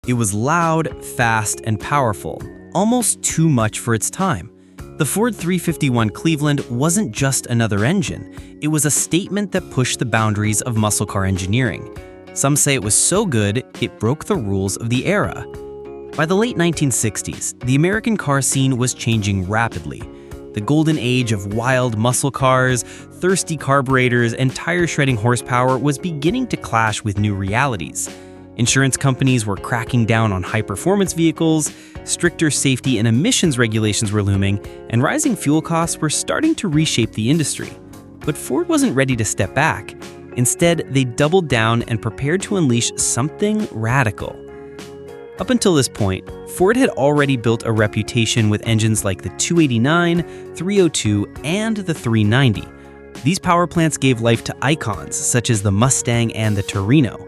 It was loud, fast, and powerful, almost too much for its time. The Ford 351 Cleveland wasn't just another engine, it was a statement that pushed the boundaries of muscle car engineering. Some say it was so good, it broke the rules of the era. By the late 1960s, the American car scene was changing rapidly. The golden age of wild muscle cars, thirsty carburetors, and tire-shredding horsepower was beginning to clash with new realities. Insurance companies were cracking down on high-performance vehicles, stricter safety and emissions regulations were looming, and rising fuel costs were starting to reshape the industry. But Ford wasn't ready to step back. Instead, they doubled down and prepared to unleash something radical. Up until this point, Ford had already built a reputation with engines like the 289, 302, and the 390. These power plants gave life to icons such as the Mustang and the Torino.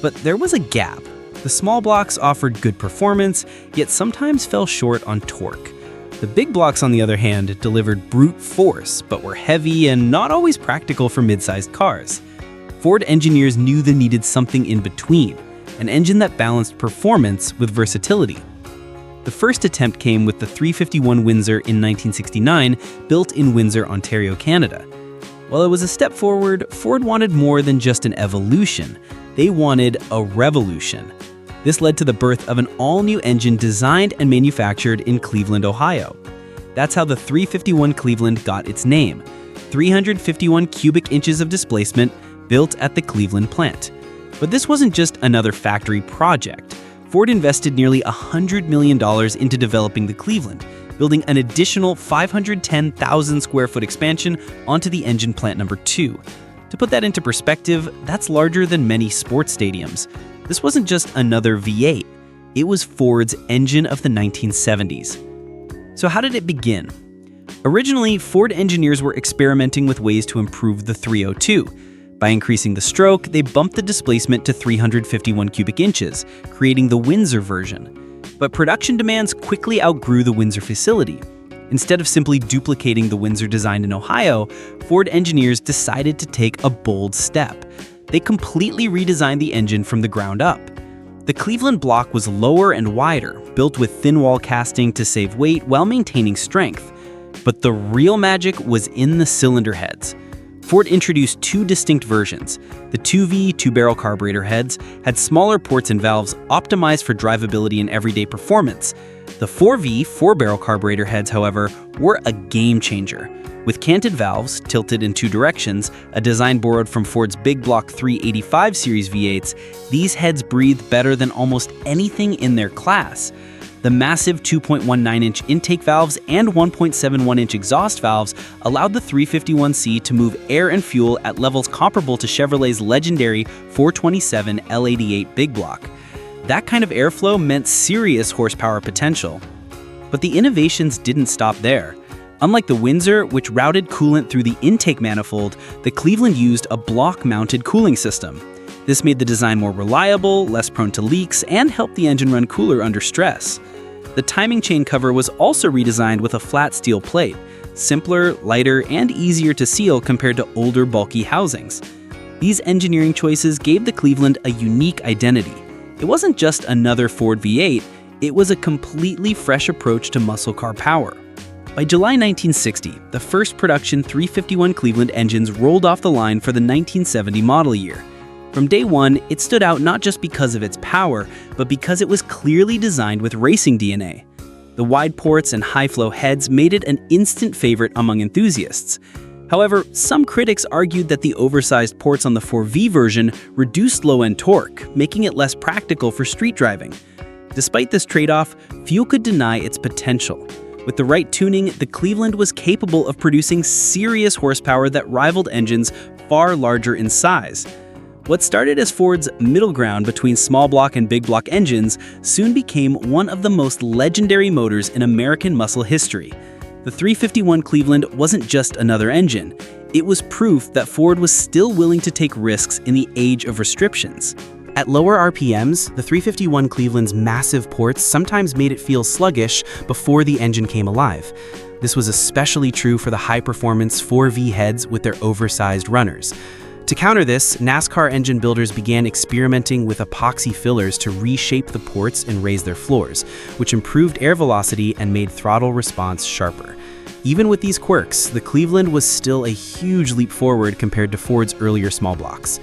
But there was a gap. The small blocks offered good performance, yet sometimes fell short on torque. The big blocks, on the other hand, delivered brute force, but were heavy and not always practical for mid-sized cars. Ford engineers knew they needed something in between, an engine that balanced performance with versatility. The first attempt came with the 351 Windsor in 1969, built in Windsor, Ontario, Canada. While it was a step forward, Ford wanted more than just an evolution. They wanted a revolution. This led to the birth of an all-new engine designed and manufactured in Cleveland, Ohio. That's how the 351 Cleveland got its name. 351 cubic inches of displacement built at the Cleveland plant. But this wasn't just another factory project. Ford invested nearly $100 million into developing the Cleveland, building an additional 510,000 square foot expansion onto the engine plant number 2. To put that into perspective, that's larger than many sports stadiums. This wasn't just another V8. It was Ford's engine of the 1970s. So how did it begin? Originally, Ford engineers were experimenting with ways to improve the 302. By increasing the stroke, they bumped the displacement to 351 cubic inches, creating the Windsor version. But production demands quickly outgrew the Windsor facility. Instead of simply duplicating the Windsor design in Ohio, Ford engineers decided to take a bold step. They completely redesigned the engine from the ground up. The Cleveland block was lower and wider, built with thin wall casting to save weight while maintaining strength. But the real magic was in the cylinder heads. Ford introduced two distinct versions. The 2V two-barrel carburetor heads had smaller ports and valves optimized for drivability and everyday performance. The 4V four-barrel carburetor heads, however, were a game changer. With canted valves tilted in two directions, a design borrowed from Ford's big block 385 series V8s, these heads breathed better than almost anything in their class. The massive 2.19-inch intake valves and 1.71-inch exhaust valves allowed the 351C to move air and fuel at levels comparable to Chevrolet's legendary 427 L88 big block. That kind of airflow meant serious horsepower potential. But the innovations didn't stop there. Unlike the Windsor, which routed coolant through the intake manifold, the Cleveland used a block-mounted cooling system. This made the design more reliable, less prone to leaks, and helped the engine run cooler under stress. The timing chain cover was also redesigned with a flat steel plate, simpler, lighter, and easier to seal compared to older, bulky housings. These engineering choices gave the Cleveland a unique identity. It wasn't just another Ford V8, it was a completely fresh approach to muscle car power. By July 1960, the first production 351 Cleveland engines rolled off the line for the 1970 model year. From day one, it stood out not just because of its power, but because it was clearly designed with racing DNA. The wide ports and high-flow heads made it an instant favorite among enthusiasts. However, some critics argued that the oversized ports on the 4V version reduced low-end torque, making it less practical for street driving. Despite this trade-off, few could deny its potential. With the right tuning, the Cleveland was capable of producing serious horsepower that rivaled engines far larger in size. What started as Ford's middle ground between small block and big block engines soon became one of the most legendary motors in American muscle history. The 351 Cleveland wasn't just another engine. It was proof that Ford was still willing to take risks in the age of restrictions. At lower RPMs, the 351 Cleveland's massive ports sometimes made it feel sluggish before the engine came alive. This was especially true for the high-performance 4V heads with their oversized runners. To counter this, NASCAR engine builders began experimenting with epoxy fillers to reshape the ports and raise their floors, which improved air velocity and made throttle response sharper. Even with these quirks, the Cleveland was still a huge leap forward compared to Ford's earlier small blocks.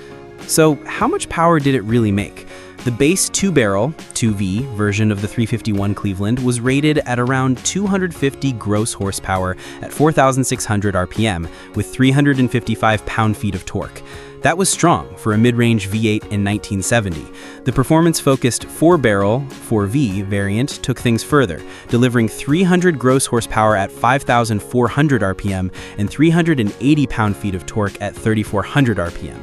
So, how much power did it really make? The base two-barrel, 2V, version of the 351 Cleveland was rated at around 250 gross horsepower at 4,600 RPM, with 355 pound-feet of torque. That was strong for a mid-range V8 in 1970. The performance-focused four-barrel, 4V variant took things further, delivering 300 gross horsepower at 5,400 RPM and 380 pound-feet of torque at 3,400 RPM.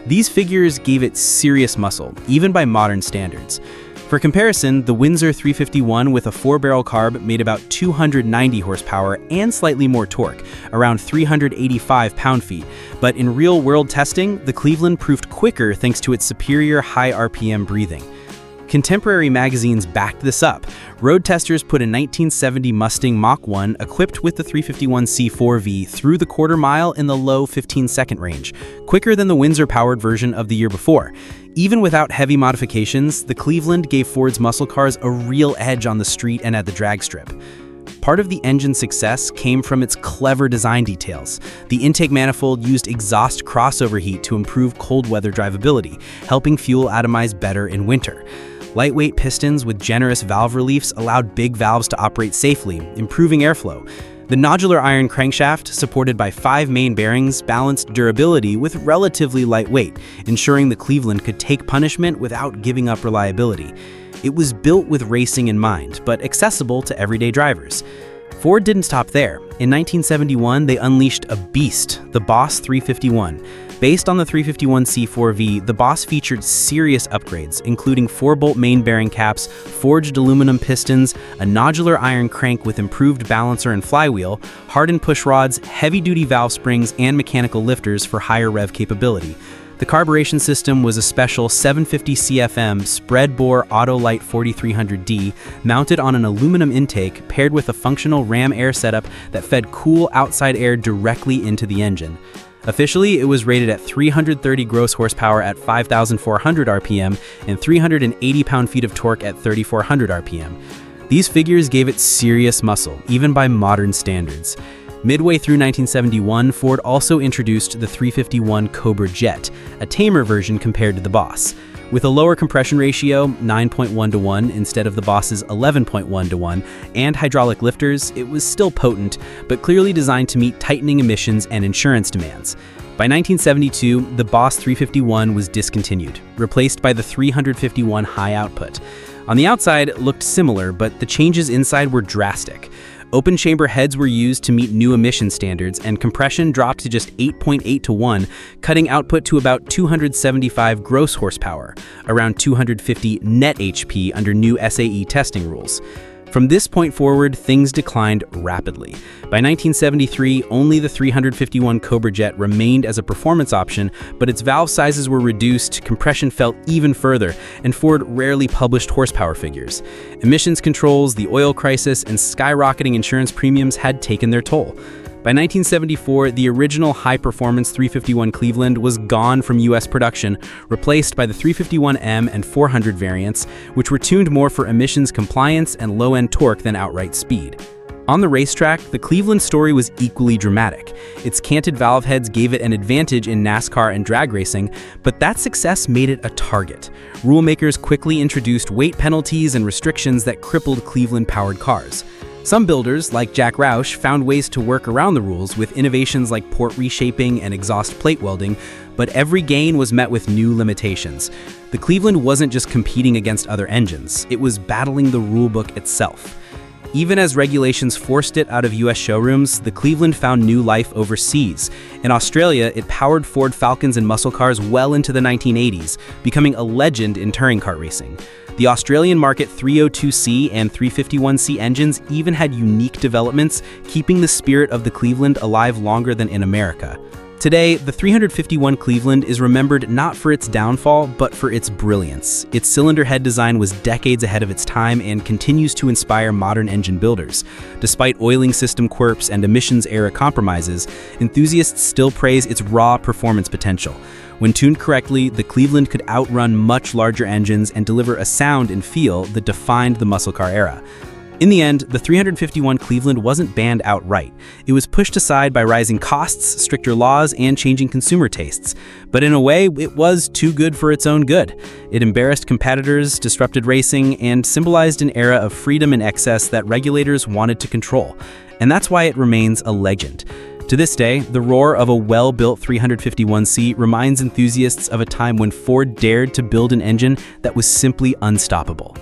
These figures gave it serious muscle, even by modern standards. For comparison, the Windsor 351 with a four-barrel carb made about 290 horsepower and slightly more torque, around 385 pound-feet. But in real-world testing, the Cleveland proved quicker thanks to its superior high RPM breathing. Contemporary magazines backed this up. Road testers put a 1970 Mustang Mach 1 equipped with the 351C4V through the quarter mile in the low 15-second range, quicker than the Windsor-powered version of the year before. Even without heavy modifications, the Cleveland gave Ford's muscle cars a real edge on the street and at the drag strip. Part of the engine's success came from its clever design details. The intake manifold used exhaust crossover heat to improve cold weather drivability, helping fuel atomize better in winter. Lightweight pistons with generous valve reliefs allowed big valves to operate safely, improving airflow. The nodular iron crankshaft, supported by 5 main bearings, balanced durability with relatively light weight, ensuring the Cleveland could take punishment without giving up reliability. It was built with racing in mind, but accessible to everyday drivers. Ford didn't stop there. In 1971, they unleashed a beast, the Boss 351. Based on the 351C4V, the Boss featured serious upgrades, including 4-bolt main bearing caps, forged aluminum pistons, a nodular iron crank with improved balancer and flywheel, hardened push rods, heavy-duty valve springs, and mechanical lifters for higher rev capability. The carburation system was a special 750 CFM spread-bore Autolite 4300D mounted on an aluminum intake paired with a functional ram air setup that fed cool outside air directly into the engine. Officially, it was rated at 330 gross horsepower at 5,400 RPM and 380 pound-feet of torque at 3,400 RPM. These figures gave it serious muscle, even by modern standards. Midway through 1971, Ford also introduced the 351 Cobra Jet, a tamer version compared to the Boss. With a lower compression ratio, 9.1:1 instead of the Boss's 11.1:1, and hydraulic lifters, it was still potent, but clearly designed to meet tightening emissions and insurance demands. By 1972, the Boss 351 was discontinued, replaced by the 351 High Output. On the outside, it looked similar, but the changes inside were drastic. Open chamber heads were used to meet new emission standards, and compression dropped to just 8.8:1, cutting output to about 275 gross horsepower, around 250 net HP under new SAE testing rules. From this point forward, things declined rapidly. By 1973, only the 351 Cobra Jet remained as a performance option, but its valve sizes were reduced, compression fell even further, and Ford rarely published horsepower figures. Emissions controls, the oil crisis, and skyrocketing insurance premiums had taken their toll. By 1974, the original high-performance 351 Cleveland was gone from U.S. production, replaced by the 351M and 400 variants, which were tuned more for emissions compliance and low-end torque than outright speed. On the racetrack, the Cleveland story was equally dramatic. Its canted valve heads gave it an advantage in NASCAR and drag racing, but that success made it a target. Rulemakers quickly introduced weight penalties and restrictions that crippled Cleveland-powered cars. Some builders, like Jack Roush, found ways to work around the rules with innovations like port reshaping and exhaust plate welding, but every gain was met with new limitations. The Cleveland wasn't just competing against other engines, it was battling the rulebook itself. Even as regulations forced it out of U.S. showrooms, the Cleveland found new life overseas. In Australia, it powered Ford Falcons and muscle cars well into the 1980s, becoming a legend in touring car racing. The Australian market 302C and 351C engines even had unique developments, keeping the spirit of the Cleveland alive longer than in America. Today, the 351 Cleveland is remembered not for its downfall, but for its brilliance. Its cylinder head design was decades ahead of its time and continues to inspire modern engine builders. Despite oiling system quirks and emissions-era compromises, enthusiasts still praise its raw performance potential. When tuned correctly, the Cleveland could outrun much larger engines and deliver a sound and feel that defined the muscle car era. In the end, the 351 Cleveland wasn't banned outright. It was pushed aside by rising costs, stricter laws, and changing consumer tastes. But in a way, it was too good for its own good. It embarrassed competitors, disrupted racing, and symbolized an era of freedom and excess that regulators wanted to control. And that's why it remains a legend. To this day, the roar of a well-built 351C reminds enthusiasts of a time when Ford dared to build an engine that was simply unstoppable.